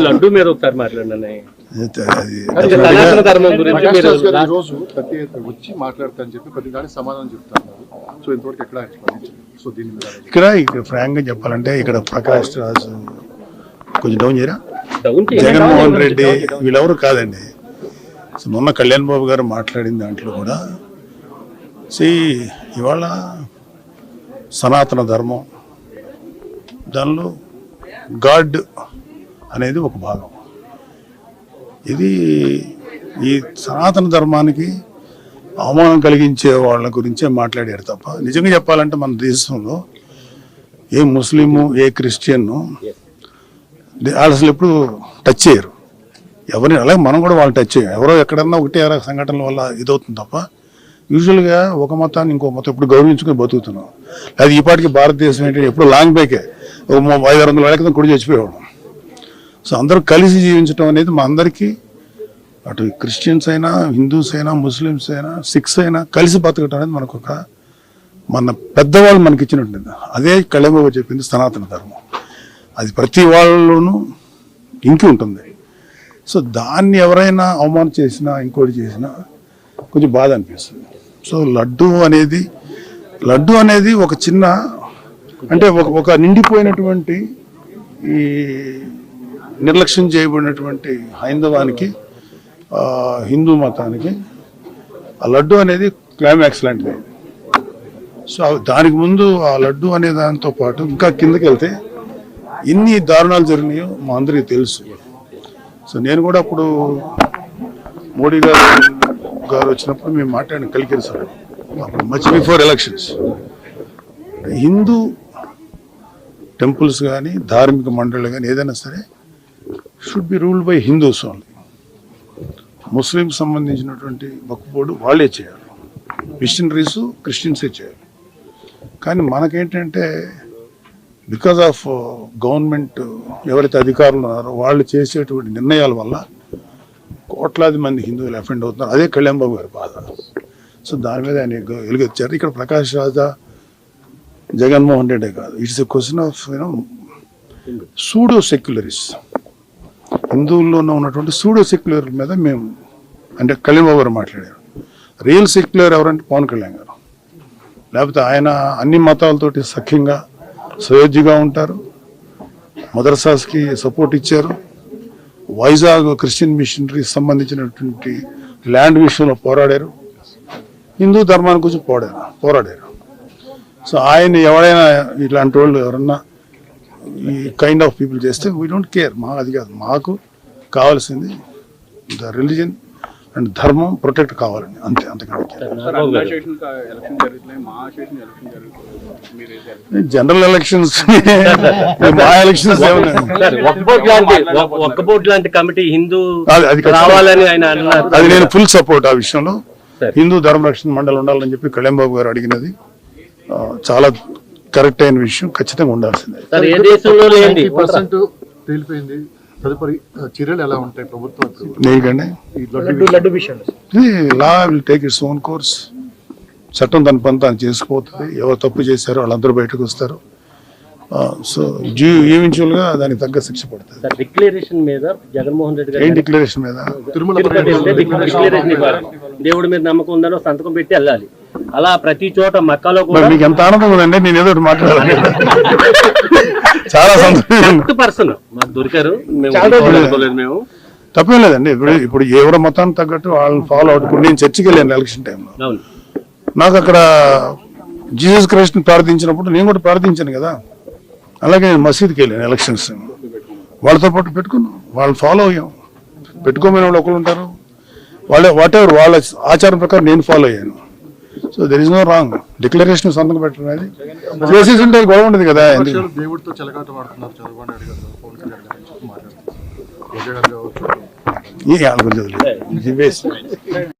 లడ్డు మీద ఒకసారి మాట్లాడండి. రోజు ప్రతి వచ్చి మాట్లాడతారని చెప్పి ప్రతి దానికి సమాధానం చెప్తారు. సో ఇంతవరకు ఎక్కడ సో దీని మీద ఇక్కడ ఫ్రాంక్ గా చెప్పాలంటే ఇక్కడ ప్రకాష్ రాజు కొంచెం డౌన్ చేయరా, జగన్మోహన్ రెడ్డి వీళ్ళెవరు కాదండి. సో మొన్న కళ్యాణ్ బాబు గారు మాట్లాడిన దాంట్లో కూడా ఇవాళ సనాతన ధర్మం దానిలో గాడ్ అనేది ఒక భాగం. ఇది ఈ సనాతన ధర్మానికి అవమానం కలిగించే వాళ్ళ గురించే మాట్లాడారు తప్ప నిజంగా చెప్పాలంటే మన దేశంలో ఏ ముస్లిము ఏ క్రిస్టియన్ను వాళ్ళు అసలు ఎప్పుడు టచ్ చేయరు ఎవరిని. అలాగే మనం కూడా వాళ్ళు టచ్ చేయం. ఎవరో ఎక్కడన్నా ఒకటి సంఘటనల వల్ల ఇదవుతుంది తప్ప యూజువల్గా ఒక మతాన్ని ఇంకో మతం ఎప్పుడు గౌరవించుకుని బతుకుతున్నాం. అది ఈ పాటికి భారతదేశం ఏంటంటే ఎప్పుడు లాంగ్ బ్యాకే 500-600 ఏళ్ళ క్రితం కూడా చచ్చిపోయేవాడు. సో అందరూ కలిసి జీవించడం అనేది మా అందరికీ, అటు క్రిస్టియన్స్ అయినా హిందూస్ అయినా ముస్లిమ్స్ అయినా సిఖ్స్ అయినా కలిసి బతకటం అనేది మనకు మన పెద్దవాళ్ళు మనకి ఇచ్చినట్టుంది. అదే కళ్యాణ్ బాబు చెప్పింది సనాతన ధర్మం. అది ప్రతి వాళ్ళలోనూ ఇంకి ఉంటుంది. సో దాన్ని ఎవరైనా అవమానం చేసినా ఇంకోటి చేసినా కొంచెం బాధ అనిపిస్తుంది. సో లడ్డు అనేది ఒక చిన్న అంటే ఒక నిండిపోయినటువంటి ఈ నిర్లక్ష్యం చేయబడినటువంటి హైందవానికి హిందూ మతానికి ఆ లడ్డు అనేది క్లైమాక్స్ లాంటిది. సో దానికి ముందు ఆ లడ్డు అనే దాంతో పాటు ఇంకా కిందకి వెళ్తే ఎన్ని దారుణాలు జరిగినాయో మా అందరికీ తెలుసు. సో నేను కూడా అప్పుడు మోడీ గారు వచ్చినప్పుడు మేము మాట్లాడిన కలికిరి సార్ అప్పుడు much before elections Hindu temples కానీ ధార్మిక మండళ్ళు కానీ ఏదైనా సరే should be ruled by Hindus only. Muslim సంబంధించినటువంటి వక్ఫ్ బోర్డు వాళ్ళే చేయాలి, మిషనరీస్ క్రిస్టియన్సే చేయాలి. కానీ మనకేంటంటే బికాజ్ ఆఫ్ గవర్నమెంట్ ఎవరైతే అధికారులు ఉన్నారో వాళ్ళు చేసేటువంటి నిర్ణయాల వల్ల కోట్లాది మంది హిందువులు అఫెండ్ అవుతున్నారు. అదే కళ్యాణ్ బాబు గారి బాధ. సో దాని మీద ఆయన వెలుగొచ్చారు. ఇక్కడ ప్రకాష్ రాజా జగన్మోహన్ రెడ్డి కాదు, it's a question of pseudo secularism. హిందువుల్లోనే ఉన్నటువంటి సూడో సెక్యులర్ మీద మేము అంటే కళ్యాణ్ బాబు గారు మాట్లాడారు. రియల్ సెక్యులర్ ఎవరంటే పవన్ కళ్యాణ్ గారు. లేకపోతే ఆయన అన్ని మతాలతోటి సఖ్యంగా సయోధ్యగా ఉంటారు, మదర్సాస్కి సపోర్ట్ ఇచ్చారు, వైజాగ్ క్రిస్టియన్ మిషనరీస్ సంబంధించినటువంటి ల్యాండ్ విషయంలో పోరాడారు, హిందూ ధర్మాన్ని గురించి పోరాడారు. సో ఆయన ఎవరైనా ఇట్లాంటి వాళ్ళు ఎవరన్నా ఈ కైండ్ ఆఫ్ పీపుల్ చేస్తే వీ డోంట్ కేర్. అది కాదు, మాకు కావాల్సింది ద రిలీజన్ అండ్ ధర్మం ప్రొటెక్ట్ కావాలని అంతే. అంతకంటే జనరల్ ఎలక్షన్స్ మా ఎలక్షన్స్ అది నేను ఫుల్ సపోర్ట్. ఆ విషయంలో హిందూ ధర్మ రక్షణ మండలి ఉండాలని చెప్పి కళ్యాణ్ బాబు గారు అడిగినది చాలా కరెక్ట్ అయిన విషయం, ఖచ్చితంగా ఉండాల్సిందే. తదుపరి చర్యలు ఎలా ఉంటాయి ప్రభుత్వం? Law will take its own course. చట్టం తన పని తాను చేసుకుపోతుంది. ఎవరు తప్పు చేశారో వాళ్ళందరూ బయటకు వస్తారు. సో ఈవెన్చువల్ గా దానికి తగ్గ శిక్ష పడుతుంది. డిక్లరేషన్ మీద జగన్మోహన్ రెడ్డి గారు డిక్లరేషన్ మీద దేవుడి మీద నమ్మకం ఉందని సంతకం పెట్టి వెళ్ళాలి. అలా ప్రతి చోట మక్కాలో కూడా మీకు ఎంత ఆనందం ఉందండి. నేను ఏదో మాట్లాడాలి, చాలా పర్సన్ మాకు దొరికారు, మేము తప్పేం లేదండి. ఇప్పుడు ఎవరి మతాన్ని తగ్గట్టు వాళ్ళని ఫాలో అవుట్. నేను చర్చికి వెళ్ళాను ఎలక్షన్ టైంలో. నాకు అక్కడ జీసస్ క్రైస్ట్ ప్రార్థించినప్పుడు నేను కూడా ప్రార్థించాను కదా. అలాగే నేను మసీద్కి వెళ్ళాను ఎలక్షన్స్. వాళ్ళతో పాటు పెట్టుకున్నాం, వాళ్ళు ఫాలో అయ్యాం. పెట్టుకోమని వాళ్ళు ఒకరు ఉంటారు, వాళ్ళే వాట్ ఎవర్ వాళ్ళ ఆచారం ప్రకారం నేను ఫాలో అయ్యాను. So there is no wrong. Declaration సంతకం పెట్టడం అనేది చేసేసి ఉంటే గొడవ ఉండదు కదా. దేవుడితో చెలగాట వాడుతున్నారు చంద్రబాబు నాయుడు గారు, పవన్ కళ్యాణ్ గారు.